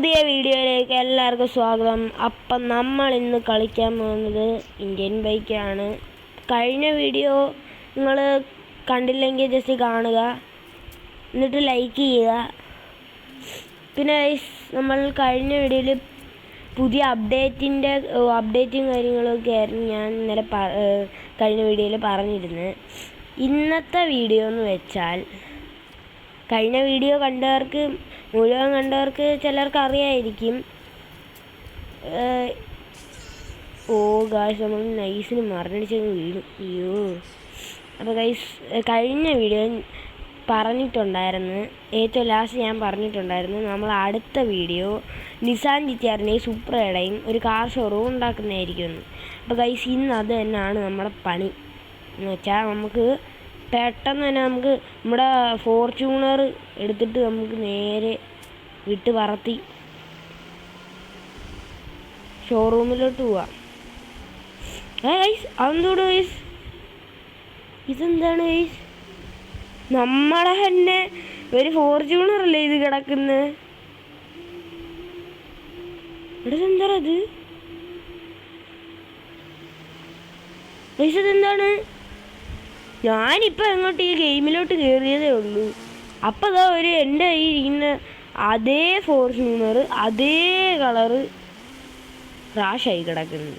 പുതിയ വീഡിയോയിലേക്ക് എല്ലാവർക്കും സ്വാഗതം. അപ്പം നമ്മൾ ഇന്ന് കളിക്കാൻ പോകുന്നത് ഇന്ത്യൻ ബൈക്കാണ്. കഴിഞ്ഞ വീഡിയോ നിങ്ങൾ കണ്ടില്ലെങ്കിൽ ജസ്റ്റ് കാണുക, എന്നിട്ട് ലൈക്ക് ചെയ്യുക. പിന്നെ നമ്മൾ കഴിഞ്ഞ വീഡിയോയിൽ പുതിയ അപ്ഡേറ്റും കാര്യങ്ങളൊക്കെ ആയിരുന്നു ഞാൻ ഇന്നലെ കഴിഞ്ഞ വീഡിയോയിൽ പറഞ്ഞിരുന്നത്. ഇന്നത്തെ വീഡിയോ എന്ന് വെച്ചാൽ, കഴിഞ്ഞ വീഡിയോ മുഴുവൻ കണ്ടവർക്ക് ചിലർക്ക് അറിയായിരിക്കും. ഗായ്സ്, നമ്മൾ നൈസിന് മറന്നടിച്ചങ്ങ് വീണു. അയ്യോ. അപ്പോൾ ഗൈസ്, കഴിഞ്ഞ വീഡിയോ പറഞ്ഞിട്ടുണ്ടായിരുന്നു, ഏറ്റവും ലാസ്റ്റ് ഞാൻ പറഞ്ഞിട്ടുണ്ടായിരുന്നു, നമ്മൾ അടുത്ത വീഡിയോ നിസാൻ ജിറ്റിആറിൻ്റെയും സൂപ്രയുടെയും ഒരു കാർ ഷോറൂം ഉണ്ടാക്കുന്നതായിരിക്കും. അപ്പോൾ ഗൈസ്, ഇന്ന് അത് തന്നെയാണ് നമ്മുടെ പണി. എന്ന് വെച്ചാൽ നമുക്ക് പെട്ടെന്ന് തന്നെ നമ്മുടെ ഫോർച്യൂണർ എടുത്തിട്ട് നമുക്ക് നേരെ വിട്ട് പറത്തി ഷോറൂമിലോട്ട് പോവാം. ഗൈസ്, അതെന്തോട് ഗൈസ്, ഇതെന്താണ് ഗൈസ്? നമ്മളെ തന്നെ ഒരു ഫോർച്യൂണറല്ലേ ഇത് കിടക്കുന്നത്? എന്താ ഇത് ഗൈസ്? ഇതെന്താണ്? ഞാനിപ്പോൾ എങ്ങോട്ട് ഈ ഗെയിമിലോട്ട് കയറിയതേ ഉള്ളൂ. അപ്പോൾ അതാ എൻ്റെ ഈ ഇരിക്കുന്ന അതേ ഫോർച്യൂണർ അതേ കളറ് ക്രാഷായി കിടക്കുന്നത്.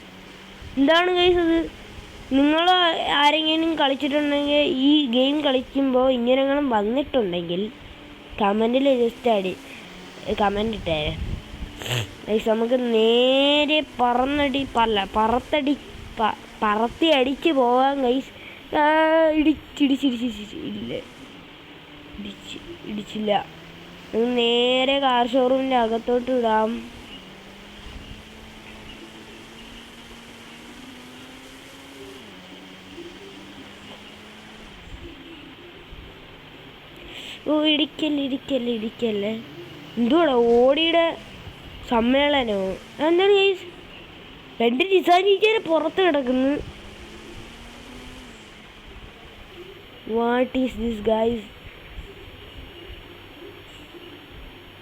എന്താണ് ഗൈസ് അത്? നിങ്ങൾ ആരെങ്കിലും കളിച്ചിട്ടുണ്ടെങ്കിൽ, ഈ ഗെയിം കളിക്കുമ്പോൾ ഇങ്ങനെങ്കിലും വന്നിട്ടുണ്ടെങ്കിൽ കമൻറ്റിൽ ജസ്റ്റ് കമൻ്റ് ഇട്ടേ ഗൈസ്. നമുക്ക് നേരെ പറത്തി അടിച്ച് പോകാം ഗൈസ്. ഇടിച്ചില്ല. നേരെ കാർ ഷോറൂമിൻ്റെ അകത്തോട്ട് വിടാം. ഇടിക്കല്ലേ. എന്തുവാടാ ഓടിയുടെ സമ്മേളനമോ? എന്താണ് ഗൈസ്? 2 നിസാൻ ജിറ്റിആർ പുറത്ത് കിടക്കുന്നു. What is this guys?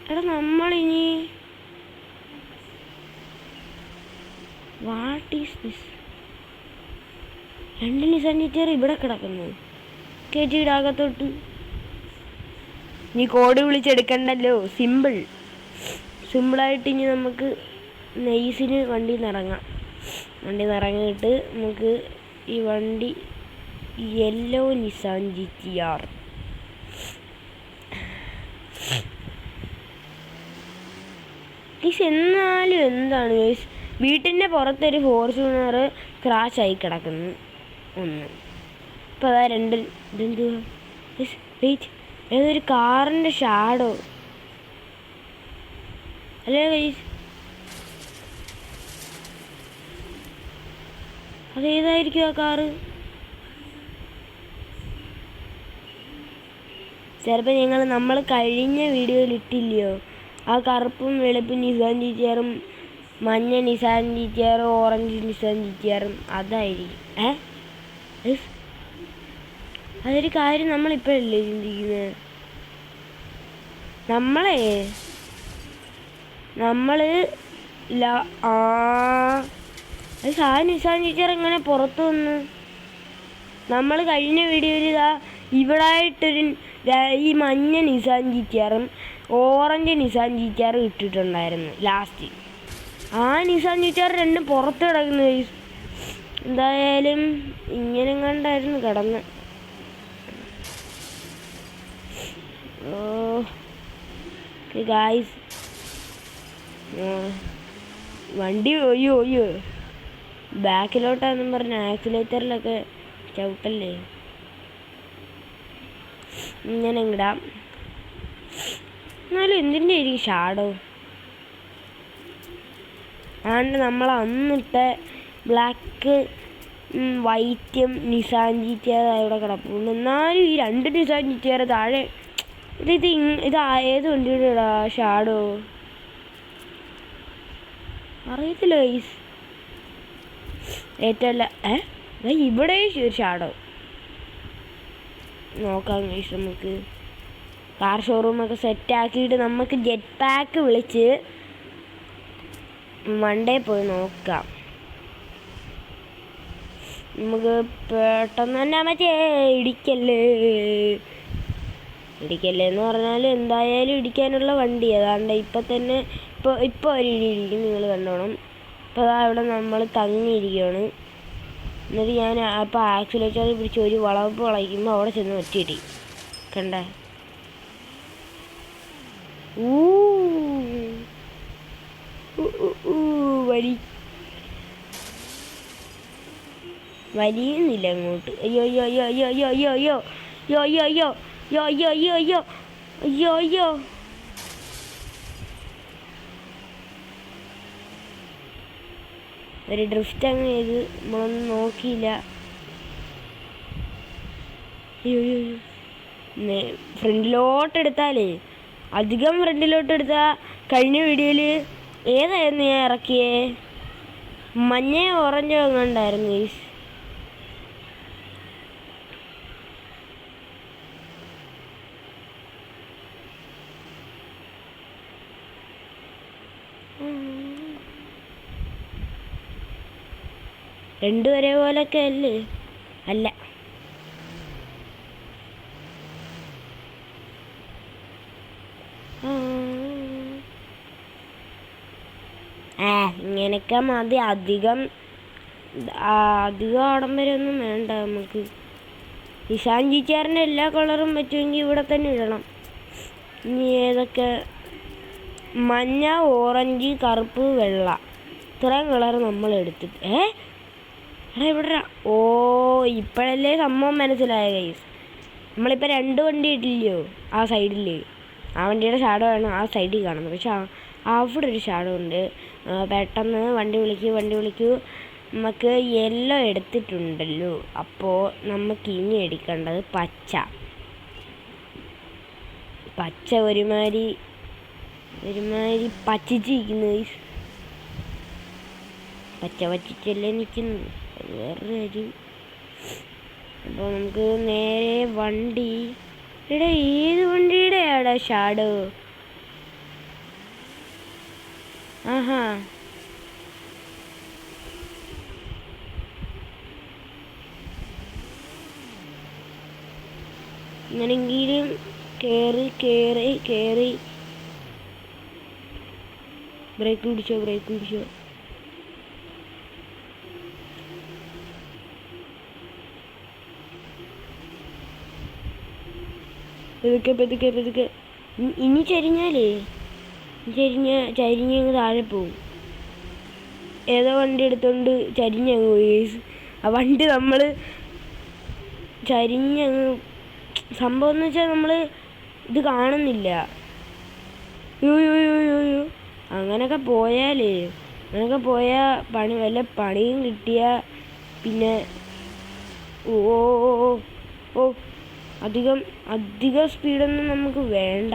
എടാ, നമ്മളിനി വാട്ട് ഈസ് ദിസ്? 2 നിസാൻ ജിറ്റിആർ ഇവിടെ കിടക്കുന്നു. കേറ്റിയുടെ അകത്തോട്ട് നീ കോഡ് വിളിച്ചെടുക്കണ്ടല്ലോ. സിമ്പിളായിട്ട് ഇനി നമുക്ക് നൈസിന് വണ്ടി നിറങ്ങിയിട്ട് നമുക്ക് ഈ വണ്ടി യെല്ലോ നിസാൻ ജിറ്റിആർ ഗൈസ്. എന്നാലും എന്താണ് ഗൈസ്, വീട്ടിൻ്റെ പുറത്തൊരു ഫോർച്യൂണർ ക്രാഷായി കിടക്കുന്നു. ഒന്ന് ഇപ്പോൾ അതാ 2. ഇതെന്തുവാ ഗൈസ്? വെയിറ്റ്, ഏതൊരു കാറിൻ്റെ ഷാഡോ അല്ലേ ഗൈസ്? അതേതായിരിക്കും ആ കാറ്? ചിലപ്പോൾ നമ്മൾ കഴിഞ്ഞ വീഡിയോയിൽ ഇട്ടില്ലയോ, ആ കറുപ്പും വെളുപ്പും നിസാൻ ജിറ്റിആറും മഞ്ഞ നിസാൻ ജിറ്റിആറും ഓറഞ്ച് നിസാൻ ജിറ്റിആറും അതായിരിക്കും. അതൊരു കാര്യം നമ്മളിപ്പോഴല്ലേ ചിന്തിക്കുന്നത്. നിസാൻ ജിറ്റിആർ എങ്ങനെ പുറത്തു വന്ന്? നമ്മൾ കഴിഞ്ഞ വീഡിയോയിൽ ഇവിടായിട്ടൊരു ഈ മഞ്ഞ നിസാൻ ജിറ്റിആറും ഓറഞ്ച് നിസാൻ ജിറ്റിആറും ഇട്ടിട്ടുണ്ടായിരുന്നു ലാസ്റ്റ്. ആ നിസാൻ ജിറ്റിആർ 2 പുറത്ത് കിടക്കുന്നു. എന്തായാലും ഇങ്ങനെ കണ്ടായിരുന്നു കിടന്ന്. ഗായ്സ്, വണ്ടി ഒയ്യോ ബാക്കിലോട്ടാന്നും പറഞ്ഞ ആക്സിലേറ്ററിലൊക്കെ ചവിട്ടല്ലേ. ഇങ്ങനെ ഇടാം. എന്നാലും എന്തിൻ്റെ ആയിരിക്കും ഷാഡോ? അതുകൊണ്ട് നമ്മൾ അന്നിട്ട ബ്ലാക്ക് വൈറ്റും നിസാൻ ജിറ്റിആർ അവിടെ കിടപ്പുണ്ട്. എന്നാലും ഈ 2 നിസാൻ ജിറ്റിആർ താഴെ ഇത് ഏത് വണ്ടിയുടെ ഷാഡോ അറിയത്തില്ല ഗൈസ്. ഏറ്റവും ഇവിടെ ഷാഡോ നോക്കാം ഗൈസ്. നമുക്ക് കാർ ഷോറൂമൊക്കെ സെറ്റാക്കിയിട്ട് നമുക്ക് ജെറ്റ് പാക്ക് വിളിച്ച് മണ്ടേ പോയി നോക്കാം. നമുക്ക് പെട്ടെന്ന് തന്നെ മറ്റേ ഇടിക്കല്ലേ എന്ന് പറഞ്ഞാൽ എന്തായാലും ഇടിക്കാനുള്ള വണ്ടി അതാണ്ട് ഇപ്പം തന്നെ ഇപ്പോൾ ഒരു ഇടി ഇടിക്കും, നിങ്ങൾ കണ്ടോണം. അപ്പോൾ അതാ ഇവിടെ നമ്മൾ തങ്ങിയിരിക്കുകയാണ്. എന്നിട്ട് ഞാൻ അപ്പോൾ ആക്സിലേറ്റർ പിടിച്ച് ഒരു വളവപ്പ് വളയ്ക്കുമ്പോൾ അവിടെ ചെന്ന് ഒറ്റയിടി കണ്ട. വലിയുന്നില്ല അങ്ങോട്ട്. അയ്യോ അയ്യോ അയ്യോ അയ്യോ അയ്യോ അയ്യോ അയ്യോ അയ്യോ അയ്യോ അയ്യോ അയ്യോ അയ്യോ അയ്യോ അയ്യോ അയ്യോ ഒരു ഡ്രിഫ്റ്റ് അങ്ങ് ചെയ്ത് നമ്മളൊന്നും നോക്കിയില്ല. ഫ്രണ്ടിലോട്ടെടുത്താലേ അധികം ഫ്രണ്ടിലോട്ടെടുത്താൽ കഴിഞ്ഞ വീഡിയോയിൽ ഏതായിരുന്നു ഞാൻ ഇറക്കിയേ? മഞ്ഞയോ ഓറഞ്ചോ എങ്ങാണ്ടായിരുന്നു ഗൈസ്. രണ്ടും ഒരേപോലൊക്കെ അല്ലേ? അല്ല. ഇങ്ങനെയൊക്കെ മതി. അധികം ആഡംബരമൊന്നും വേണ്ട നമുക്ക്. നിസാൻ ജിച്ചാറിൻ്റെ എല്ലാ കളറും പറ്റുമെങ്കിൽ ഇവിടെ തന്നെ ഇടണം. ഇനി ഏതൊക്കെ? മഞ്ഞ, ഓറഞ്ച്, കറുപ്പ്, വെള്ള, ഇത്രയും കളർ നമ്മൾ എടുത്തിട്ട് എടാ ഇവിടെ ഇപ്പോഴല്ലേ സംഭവം മനസ്സിലായ ഗൈസ്. നമ്മളിപ്പോൾ 2 വണ്ടി ഇട്ടില്ലയോ ആ സൈഡിൽ. ആ വണ്ടിയുടെ ഷാഡോ ആണ് ആ സൈഡിൽ കാണുന്നത്. പക്ഷെ അവിടെ ഒരു ഷാഡോ ഉണ്ട്. പെട്ടെന്ന് വണ്ടി വിളിക്കൂ. നമുക്ക് യെല്ലോ എടുത്തിട്ടുണ്ടല്ലോ. അപ്പോൾ നമുക്ക് ഇനി എടുക്കേണ്ടത് പച്ച ഒരുമാതിരി പച്ചിച്ചിരിക്കുന്നു ഗൈസ്. പച്ചിച്ചല്ലേ നിൽക്കുന്നത്, വേറൊരു കാര്യം. അപ്പോൾ നമുക്ക് നേരെ വണ്ടി ഏത് വണ്ടിയുടെ ആടാ ഷാഡോ? ആഹാ ഇങ്ങനെങ്കിലും കേറി ബ്രേക്ക് പിടിച്ചോ. പെതുക്കെ ഇനി ചരിഞ്ഞാലേ ചരിഞ്ഞങ്ങ് താഴെ പോവും. ഏതോ വണ്ടി എടുത്തോണ്ട് ചരിഞ്ഞങ്ങ് പോയി. ആ വണ്ടി നമ്മൾ ചരിഞ്ഞങ്ങ് സംഭവം എന്ന് വെച്ചാൽ നമ്മൾ ഇത് കാണുന്നില്ല. അങ്ങനെയൊക്കെ പോയാൽ വല്ല പണിയും കിട്ടിയാൽ പിന്നെ അധികം സ്പീഡൊന്നും നമുക്ക് വേണ്ട.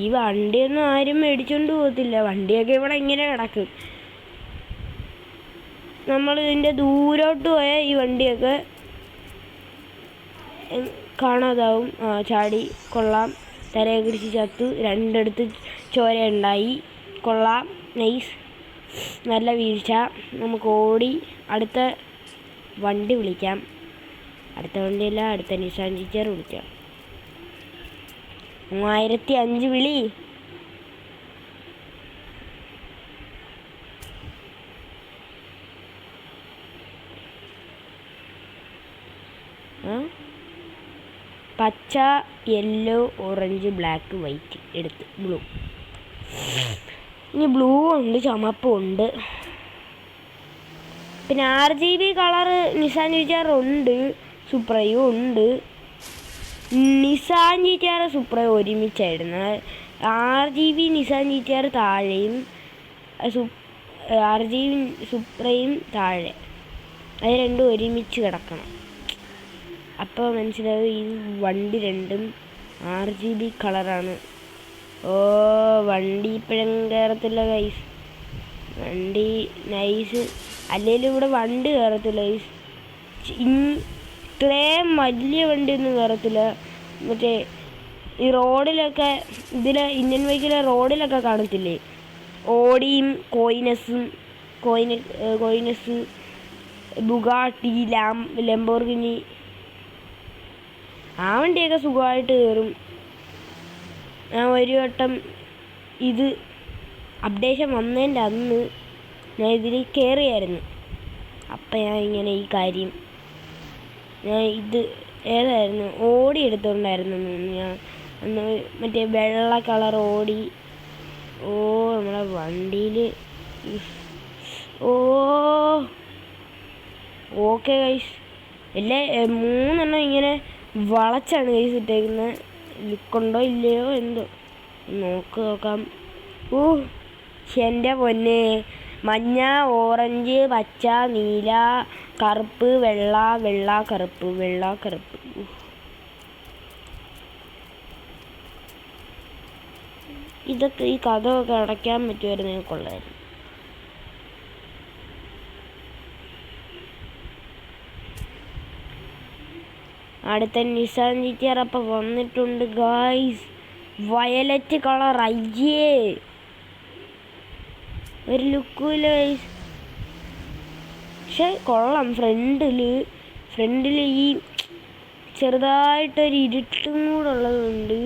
ഈ വണ്ടിയൊന്നും ആരും മേടിച്ചോണ്ട് പോകത്തില്ല. വണ്ടിയൊക്കെ ഇവിടെ ഇങ്ങനെ കിടക്കും. നമ്മൾ ഇതിൻ്റെ ദൂരോട്ട് പോയാൽ ഈ വണ്ടിയൊക്കെ കാണാതാവും. ചാടി കൊള്ളാം. തലയെ പിടിച്ച് ചത്തു. 2 അടുത്ത് ചോര ഉണ്ടായി. കൊള്ളാം, നൈസ്, നല്ല വീഴ്ച. നമുക്ക് ഓടി അടുത്ത വണ്ടി വിളിക്കാം. അടുത്ത നിസാൻ ജിച്ചാർ വിളിക്കാം. 3005 വിളി. പച്ച, യെല്ലോ, ഓറഞ്ച്, ബ്ലാക്ക്, വൈറ്റ് എടുത്ത് ബ്ലൂ. ഇനി ബ്ലൂ ഉണ്ട്, ചുമപ്പുണ്ട്. പിന്നെ RGB കളറ് നിസാൻ ജിച്ചാർ ഉണ്ട്, സുപ്രയും ഉണ്ട്. നിസാൻ ജിച്ചാർ സുപ്ര ഒരുമിച്ചായിരുന്നു. RGB നിസാൻ ജിച്ചാർ താഴെയും RGB സുപ്രയും താഴെ. അത് രണ്ടും ഒരുമിച്ച് കിടക്കണം. അപ്പോൾ മനസ്സിലാവും ഈ വണ്ടി രണ്ടും RGB കളറാണ്. വണ്ടി ഇപ്പോഴും കയറത്തില്ല ഗൈസ്. വണ്ടി നൈസ്. അല്ലെങ്കിലും ഇവിടെ വണ്ടി കയറത്തില്ല ഗൈസ്. ഇത്രയും വലിയ വണ്ടിയൊന്നും കയറത്തില്ല. മറ്റേ ഈ റോഡിലൊക്കെ ഇന്ത്യൻ ബൈക്കിലെ റോഡിലൊക്കെ കാണത്തില്ലേ, ഓഡിയും കോയിനസ്, ബുഗാട്ടി, ലംബോർഗിനി, ആ വണ്ടിയൊക്കെ സുഖമായിട്ട് കയറും. ഞാൻ ഒരു വട്ടം ഇത് അപ്ഡേഷൻ വന്നതിൻ്റെ അന്ന് ഞാൻ ഇതിൽ കയറിയായിരുന്നു. അപ്പം ഞാൻ ഇങ്ങനെ ഈ കാര്യം ഞാൻ ഇത് ഏതായിരുന്നു ഓടി എടുത്തോണ്ടായിരുന്നു ഞാൻ അന്ന്, മറ്റേ വെള്ള കളർ ഓടി. നമ്മളെ വണ്ടിയിൽ ഓക്കെ ഗൈസ്, എല്ലാ 3 ഇങ്ങനെ വളച്ചാണ് ഗൈസ് ഇട്ടേക്കുന്നത്. ലുക്കുണ്ടോ ഇല്ലയോ എന്തോ നോക്കാം. എൻ്റെ പൊന്നെ, മഞ്ഞ, ഓറഞ്ച്, പച്ച, നീല, കറുപ്പ്, വെള്ള, കറുപ്പ്. ഇതൊക്കെ ഈ കഥയൊക്കെ അടയ്ക്കാൻ പറ്റുമായിരുന്നു, കൊള്ളായിരുന്നു. അടുത്ത നിസാൻ GTR അപ്പം വന്നിട്ടുണ്ട് ഗായ്സ്. വയലറ്റ് കളർ, അയ്യേ ഒരു ലുക്കില്ല ഗൈസ്, പക്ഷെ കൊള്ളാം. ഫ്രണ്ടിൽ ഈ ചെറുതായിട്ടൊരു ഇരുട്ടും കൂടെ ഉള്ളതുകൊണ്ട്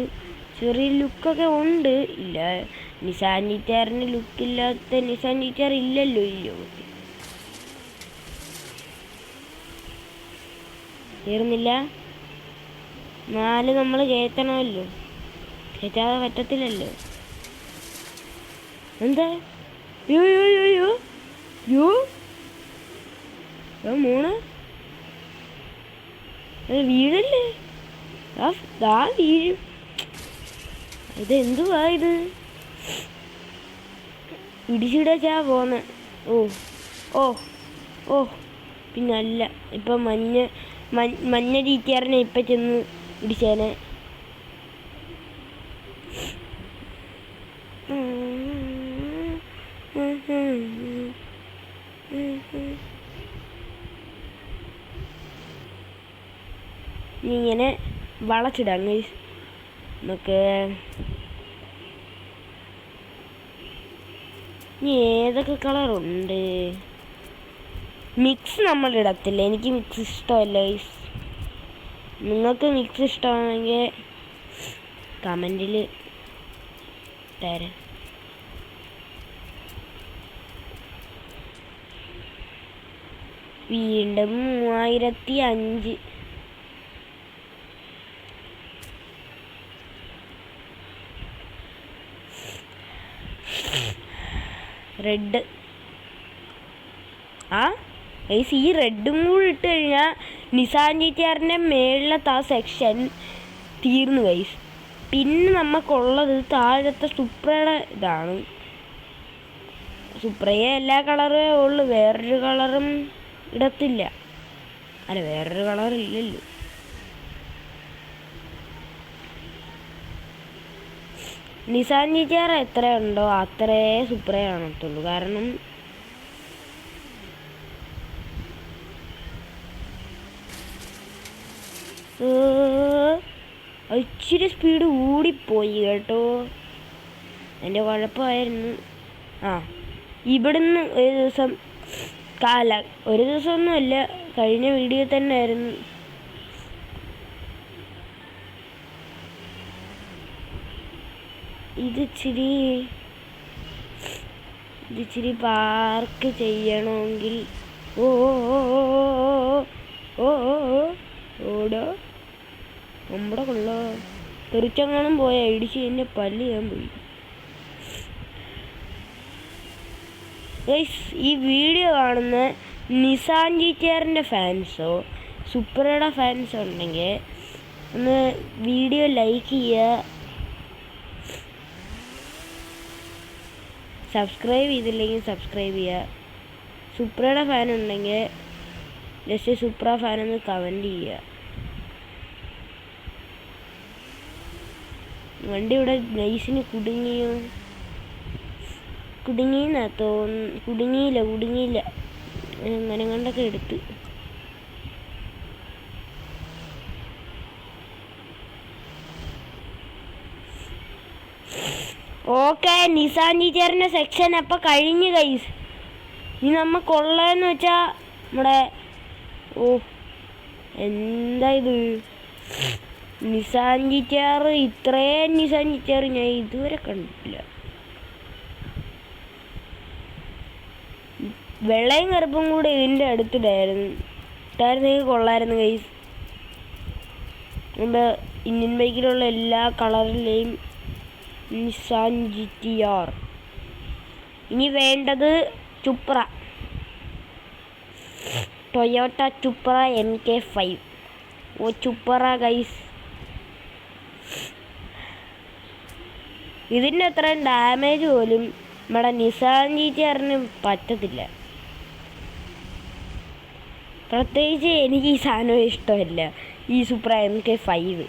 ചെറിയ ലുക്കൊക്കെ ഉണ്ട്. ഇല്ല, നിസാൻ GTRന് ലുക്കില്ലാത്ത നിസാൻ GTR ഇല്ലല്ലോ ഈ ലോകത്ത്. തീർന്നില്ല, 4 നമ്മൾ കയറ്റണമല്ലോ, കയറ്റാതെ പറ്റത്തില്ലല്ലോ. എന്താ മോണ് വീഴല്ലേ, വീഴും. ഇതെന്തുവാ ഇത്, ഇടിച്ചിടാ പോന്നെ. പിന്നല്ല, ഇപ്പം മഞ്ഞ GTRനെ ഇപ്പം ചെന്ന് ഇടിച്ചേനെ. ഇങ്ങനെ വളച്ചിടാം ഗൈസ് നമുക്ക്. ഇനി ഏതൊക്കെ കളറുണ്ട്? മിക്സ് നമ്മൾ ഇടത്തില്ല, എനിക്ക് മിക്സ് ഇഷ്ടമല്ല ഗൈസ്. നിങ്ങൾക്ക് മിക്സ് ഇഷ്ടമാണെങ്കിൽ കമൻറ്റിൽ തരാം. വീണ്ടും 3005 റെഡ്. ഗൈസ്, ഈ റെഡും കൂടി ഇട്ട് കഴിഞ്ഞാൽ നിസാൻ GTRൻ്റെ മേളിലത്തെ ആ സെക്ഷൻ തീർന്നു ഗൈസ്. പിന്നെ നമുക്കുള്ളത് താഴത്തെ സുപ്രയുടെ ഇതാണ്. സുപ്രയെ എല്ലാ കളറേ ഉള്ളു, വേറൊരു കളറും ഇടത്തില്ല. അല്ല, വേറൊരു കളറില്ലല്ലോ. നിസാൻ GTR എത്രയുണ്ടോ അത്രേ സുപ്ര കാണത്തുള്ളൂ. കാരണം ഇച്ചിരി സ്പീഡ് കൂടിപ്പോയി കേട്ടോ, എൻ്റെ കുഴപ്പമായിരുന്നു. ഇവിടുന്ന് ഒരു ദിവസമൊന്നുമല്ല, കഴിഞ്ഞ വീഡിയോ തന്നെ ആയിരുന്നു. ഇതിച്ചിരി പാർക്ക് ചെയ്യണമെങ്കിൽ ഓടോ നമ്മുടെ കൊള്ളോ തെറിച്ചങ്ങാനും പോയ ഇടിച്ച് എന്നെ പല്ല് ചെയ്യാൻ പോയി. ഗൈസ്, ഈ വീഡിയോ കാണുന്ന നിസാൻ GTRൻ്റെ ഫാൻസോ സുപ്രയുടെ ഫാൻസോ ഉണ്ടെങ്കിൽ ഒന്ന് വീഡിയോ ലൈക്ക് ചെയ്യുക, സബ്സ്ക്രൈബ് ചെയ്തില്ലെങ്കിൽ സബ്സ്ക്രൈബ് ചെയ്യുക. സുപ്രയുടെ ഫാൻ ഉണ്ടെങ്കിൽ ജസ്റ്റ് സുപ്ര ഫാനൊന്ന് കമൻറ്റ് ചെയ്യുക. വണ്ടി ഇവിടെ നൈസിന് കുടുങ്ങിയെന്നാ തോന്നുന്നു. കുടുങ്ങിയില്ല അങ്ങനെ കണ്ടൊക്കെ എടുത്ത്. ഓക്കെ, നിസാൻ ടീച്ചറിൻ്റെ സെക്ഷൻ അപ്പം കഴിഞ്ഞ് ഗൈസ്. ഇനി നമ്മ കൊള്ളയെന്ന് വെച്ചാൽ നമ്മുടെ എന്താ ഇത് നിസാൻ ടീച്ചർ, ഇത്രയും നിസാൻ ടീച്ചർ ഞാൻ ഇതുവരെ കണ്ടിട്ടില്ല. വെള്ളയും കറുപ്പും കൂടെ ഇതിൻ്റെ അടുത്തിട്ടായിരുന്നെങ്കിൽ കൊള്ളായിരുന്നു ഗൈസ്. നമ്മുടെ ഇന്ത്യൻ ബൈക്കിലുള്ള എല്ലാ കളറിലെയും നിസാൻ GTR. ഇനി വേണ്ടത് ചുപ്ര, ടൊയോട്ട ചുപ്ര MK5. ചുപ്ര ഗൈസ്, ഇതിൻ്റെ അത്രയും ഡാമേജ് പോലും നമ്മുടെ നിസാൻ GTRന് പറ്റത്തില്ല. പ്രത്യേകിച്ച് എനിക്ക് ഈ സാധനം ഇഷ്ടമല്ല, ഈ സൂപ്ര MK5.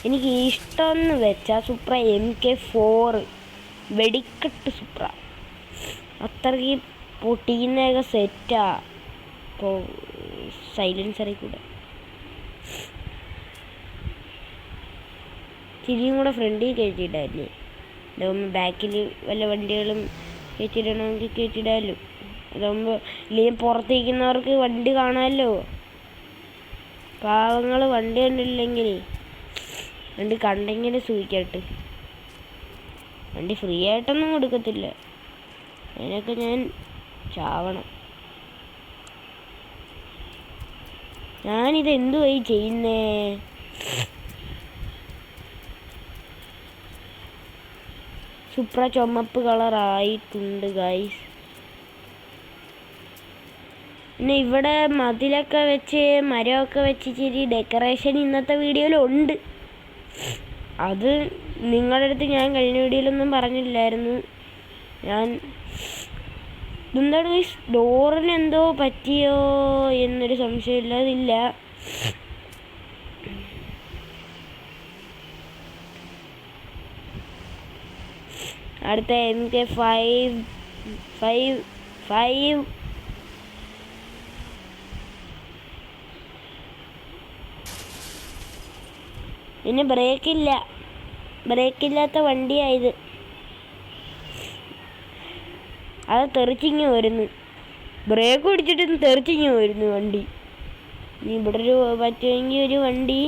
എനിക്ക് ഇഷ്ടമെന്ന് വെച്ചാൽ സൂപ്ര MK4 വെടിക്കെട്ട് സൂപ്ര, അത്രയ്ക്ക് പൊട്ടീനൊക്കെ സെറ്റാ. ഇപ്പോൾ സൈലൻസറിൽ കൂടെ ചിരിയും കൂടെ ഫ്രണ്ടിൽ കയറ്റിയിട്ടായിരുന്നു. അതാകുമ്പോൾ ബാക്കിൽ വല്ല വണ്ടികളും കയറ്റിയിടണമെങ്കിൽ കയറ്റിയിടാമല്ലോ. അതാകുമ്പോൾ ഇല്ലെങ്കിൽ പുറത്തേക്കുന്നവർക്ക് വണ്ടി കാണാമല്ലോ. പാവങ്ങൾ വണ്ടി കണ്ടില്ലെങ്കിൽ വണ്ടി കണ്ടെങ്കിൽ സൂചിക്കട്ടെ. വണ്ടി ഫ്രീ ആയിട്ടൊന്നും കൊടുക്കത്തില്ല, അതിനൊക്കെ ഞാൻ ചാവണം. ഞാനിത് എന്തുവായി ചെയ്യുന്നേ? സൂപ്ര ചുമപ്പ് കളറായിട്ടുണ്ട് ഗൈസ്. പിന്നെ ഇവിടെ മതിലൊക്കെ വെച്ച് മരമൊക്കെ വെച്ച് ഇച്ചിരി ഡെക്കറേഷൻ ഇന്നത്തെ വീഡിയോയിലുണ്ട്. അത് നിങ്ങളുടെ അടുത്ത് ഞാൻ കഴിഞ്ഞ വീഡിയോയിലൊന്നും പറഞ്ഞില്ലായിരുന്നു. എന്താണ് ഗൈസ്, ഡോറിന് എന്തോ പറ്റിയോ എന്നൊരു സംശയമില്ലാതില്ല. അടുത്ത MK5 പിന്നെ ബ്രേക്കില്ലാത്ത വണ്ടിയായത്. അത് തെറിച്ചിങ്ങ് വരുന്നു, ബ്രേക്ക് പിടിച്ചിട്ട് തെറിച്ചിങ്ങ് വരുന്നു വണ്ടി. ഇനി ഇവിടെ പറ്റുമെങ്കിൽ ഒരു വണ്ടി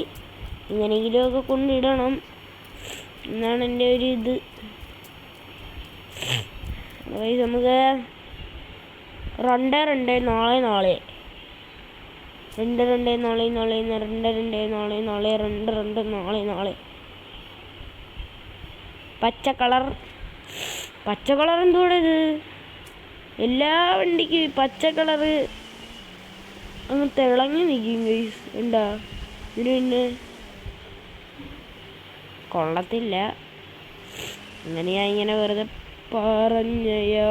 എങ്ങനെയെങ്കിലുമൊക്കെ കൊണ്ടിടണം എന്നാണ് എൻ്റെ ഒരു ഇത്. നമുക്ക് 2 പച്ച കളർ എന്തോടെ ഇത്? എല്ലാ വണ്ടിക്കും പച്ച കളറ് അങ്ങ് തിളങ്ങി നിൽക്കും ഗൈസ്. എന്താ ഇതിന് പിന്നെ കൊള്ളത്തില്ല. അങ്ങനെയാ ഇങ്ങനെ വെറുതെ പറഞ്ഞയോ?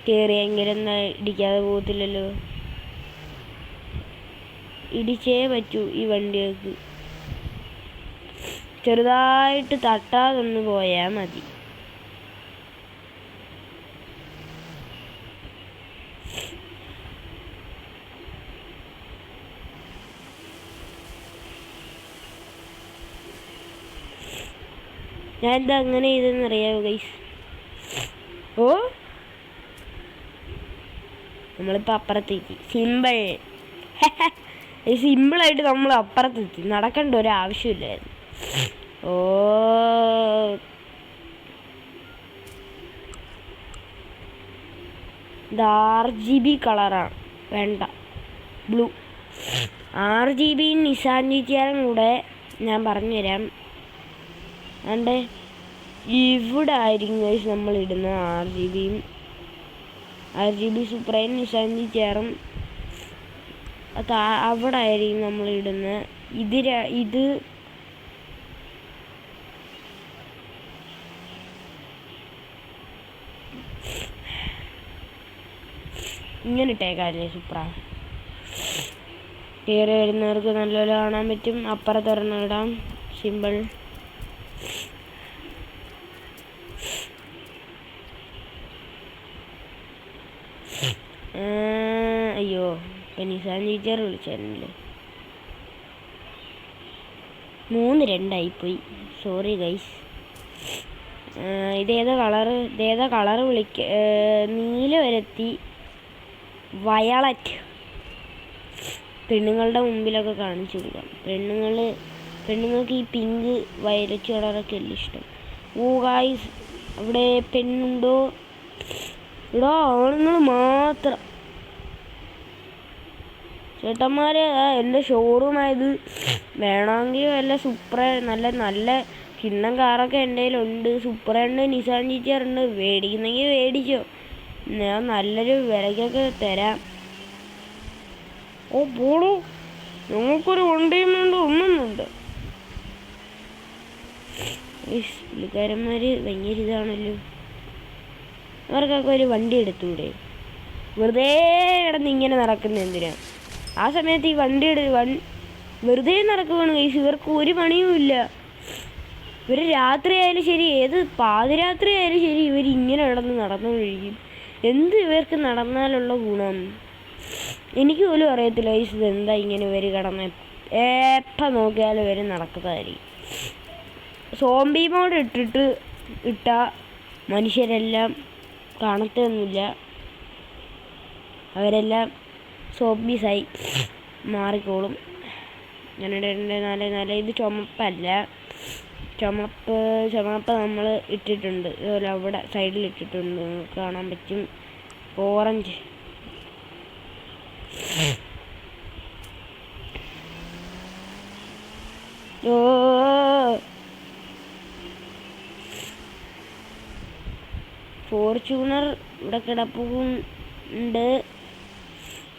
കയറിയെങ്കിലും ഇടിക്കാതെ പോകത്തില്ലല്ലോ. ഇടിച്ചേ പറ്റൂ ഈ വണ്ടികൾക്ക്. ചെറുതായിട്ട് തട്ടാതൊന്ന് പോയാൽ മതി. ഞാൻ എന്താ അങ്ങനെ ചെയ്തെന്നറിയാമോ ഗൈസ്? നമ്മളിപ്പോൾ അപ്പുറത്തേക്ക് സിമ്പിളായിട്ട് നമ്മൾ അപ്പുറത്തെത്തി. നടക്കേണ്ട ഒരു ആവശ്യമില്ലായിരുന്നു. ഇത് RGB കളറാണ്, വേണ്ട ബ്ലൂ. RGB നിസാൻ GTRും കൂടെ ഞാൻ പറഞ്ഞുതരാം. അതുകൊണ്ട് ഇവിടെ ആയിരിക്കും ഗൈസ് നമ്മൾ ഇടുന്ന RGB സൂപ്രയും നിസാൻ GTRും അവിടെ ആയിരിക്കും നമ്മൾ ഇടുന്ന. ഇത് ഇങ്ങനെ ഇട്ടേക്കാല്ലേ സൂപ്ര. കയറി വരുന്നവർക്ക് നല്ലപോലെ കാണാൻ പറ്റും. അപ്പുറത്തൊരെണ്ണം ഇടാം, സിമ്പിൾ. അയ്യോ, ഇപ്പം നിസാൻ GTR വിളിച്ചായിരുന്നല്ലേ. 3-2 sorry guys. ഇതേതാ കളറ് നീല വരത്തി വയലറ്റ്. പെണ്ണുങ്ങളുടെ മുമ്പിലൊക്കെ കാണിച്ചു കൊടുക്കാം. പെണ്ണുങ്ങൾക്ക് ഈ പിങ്ക് വയലറ്റ് കളറൊക്കെ അല്ലേ ഇഷ്ടം. ഓ ഗൈസ്, അവിടെ പെണ്ണുണ്ടോ? ഇവിടെ ആണുങ്ങൾ മാത്രം. ചേട്ടന്മാരെ, എൻ്റെ ഷോറൂമായത്. വേണമെങ്കിൽ വല്ല നല്ല കിണ്ണം കാറൊക്കെ എൻ്റെ കയ്യിലുണ്ട്. സൂപ്പറുണ്ട്, നിസാൻ ജിറ്റിആറുണ്ട്. മേടിക്കുന്നെങ്കിൽ മേടിച്ചോ, ഞാൻ നല്ലൊരു വിലയ്ക്കൊക്കെ തരാം. ഓ പോളൂ, ഞങ്ങൾക്കൊരു വണ്ടിയും വേണ്ട, ഒന്നുമുണ്ട്. പുള്ളിക്കാരന്മാർ ഭയങ്കര ഇതാണല്ലോ. അവർക്കൊക്കെ ഒരു വണ്ടി എടുത്തൂടെ? വെറുതെ കിടന്ന് ഇങ്ങനെ നടക്കുന്ന എന്തിനാ? ആ സമയത്ത് ഈ വണ്ടി വെറുതെ നടക്കുകയാണ് ഗൈസ്. ഇവർക്ക് ഒരു പണിയുമില്ല. ഇവർ രാത്രി ആയാലും ശരി, ഏത് പാതിരാത്രി ആയാലും ശരി, ഇവരിങ്ങനെ നടന്നുകൊണ്ടിരിക്കും. എന്ത് ഇവർക്ക് നടന്നാലുള്ള ഗുണം എനിക്ക് പോലും അറിയത്തില്ല ഗൈസ്. ഇതെന്താ ഇങ്ങനെ ഇവർ കിടന്ന് എപ്പം നോക്കിയാലും ഇവർ നടക്കുന്നതായിരിക്കും. സോംബി മോഡ് ഇട്ടാൽ മനുഷ്യരെല്ലാം കാണത്തൊന്നുമില്ല. അവരെല്ലാം സോംബീസായി മാറിക്കോളും. 2 4 ഇത് ചുമപ്പല്ല. ചുമപ്പ് നമ്മൾ ഇട്ടിട്ടുണ്ട്. ഇതുപോലെ അവിടെ സൈഡിൽ ഇട്ടിട്ടുണ്ട്, കാണാൻ പറ്റും. ഓറഞ്ച്. ഓ ഫോർച്യൂണർ ഇവിടെ കിടപ്പുണ്ട്,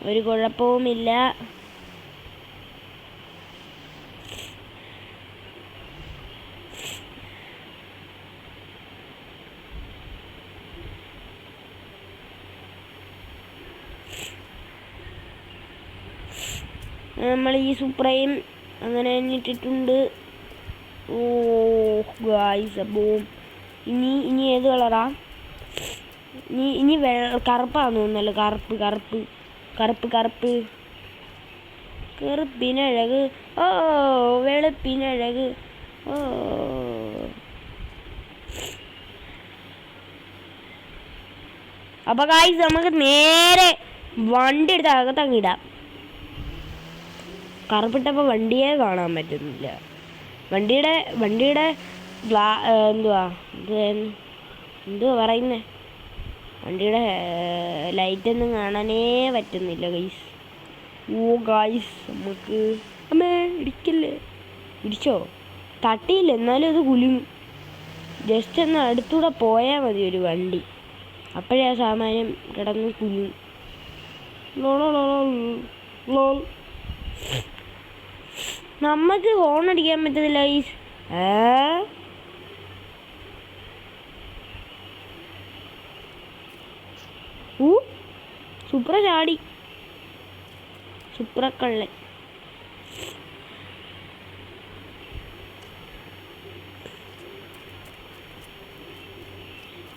ഒരു കുഴപ്പവുമില്ല. നമ്മൾ ഈ സുപ്രയും അങ്ങനെ തന്നെ ഇട്ടിട്ടുണ്ട്. ഓ ഗായ്സ്, അപ്പോൾ ഇനി ഏത് കളറാ? ഇനി കറുപ്പാന്ന് തോന്നുന്നല്ലോ. കറുപ്പിനഴക്. ഓ വെളുപ്പിനഴക്. ഓ അപ്പോൾ ഗായ്സ്, നമുക്ക് നേരെ വണ്ടി എടുത്ത് അകത്തങ്ങിടാം. കറുപ്പിട്ടപ്പോൾ വണ്ടിയെ കാണാൻ പറ്റുന്നില്ല. വണ്ടിയുടെ എന്തുവാ പറയുന്നത്, വണ്ടിയുടെ ലൈറ്റൊന്നും കാണാനേ പറ്റുന്നില്ല ഗൈസ്. ഓ ഗൈസ്, നമുക്ക് അമ്മേ ഇടിക്കല്ലേ. ഇടിച്ചോ? തട്ടിയില്ല, എന്നാലും അത് കുലുങ്ങും. ജസ്റ്റ് ഒന്ന് അടുത്തൂടെ പോയാൽ മതി ഒരു വണ്ടി, അപ്പോഴേ ആ സാമാന്യം കിടന്ന് കുലുങ്ങും. ലോൾ നമുക്ക് ഹോൺ അടിക്കാൻ പറ്റത്തില്ല ഗൈസ്. സൂപ്ര ചാടി, സുപ്രക്കള്ളൻ.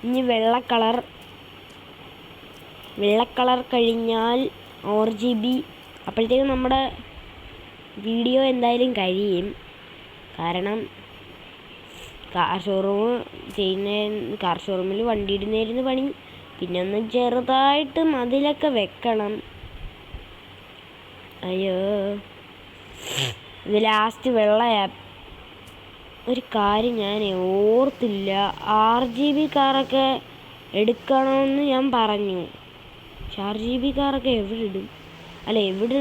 ഇനി വെള്ള കളർ കഴിഞ്ഞാൽ RGB. അപ്പോഴത്തേക്കും നമ്മുടെ വീഡിയോ എന്തായാലും കഴിയും. കാരണം കാർ ഷോറൂമിൽ വണ്ടി ഇടുന്നതായിരുന്നു പണി. പിന്നെ ഒന്ന് ചെറുതായിട്ട് മതിലൊക്കെ വെക്കണം. അയ്യോ, ഇത് ലാസ്റ്റ് വെള്ളയാ. ഒരു കാര്യം ഞാൻ ഓർത്തില്ല, RGB കാറൊക്കെ എടുക്കണമെന്ന് ഞാൻ പറഞ്ഞു. പക്ഷെ RGB കാറൊക്കെ എവിടെ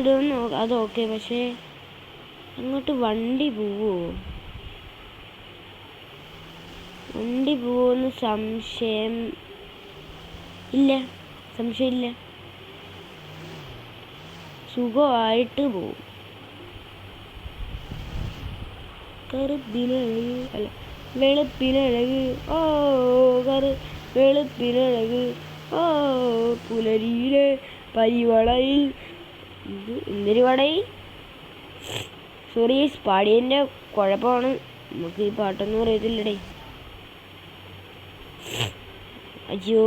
ഇടുമെന്ന് അതൊക്കെ. പക്ഷേ അങ്ങോട്ട് വണ്ടി പോവുമെന്ന് സംശയമില്ല. സുഖമായിട്ട് പോവും. വെളുപ്പിനഴക്. ഓ വെളുപ്പിനഴക്. ഓ പുലരിയിലെ പരിവളയിൽ. എന്തൊരു വടയിൽ. സോറി, പാടിയതിൻ്റെ കുഴപ്പമാണ്. നമുക്ക് ഈ പാട്ടൊന്നും അറിയത്തില്ലടേ. അയ്യോ,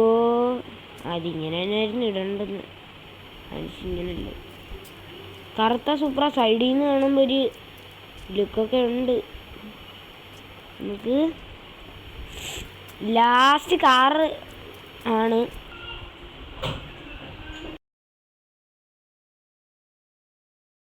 അതിങ്ങനെ തന്നെയായിരുന്നു ഇടേണ്ടെന്ന്. അതിങ്ങനല്ലേ. കറുത്ത സൂപ്ര സൈഡിൽ നിന്ന് കാണുമ്പോൾ ഒരു ലുക്കൊക്കെ ഉണ്ട്. നമുക്ക് ലാസ്റ്റ് കാറ് ആണ്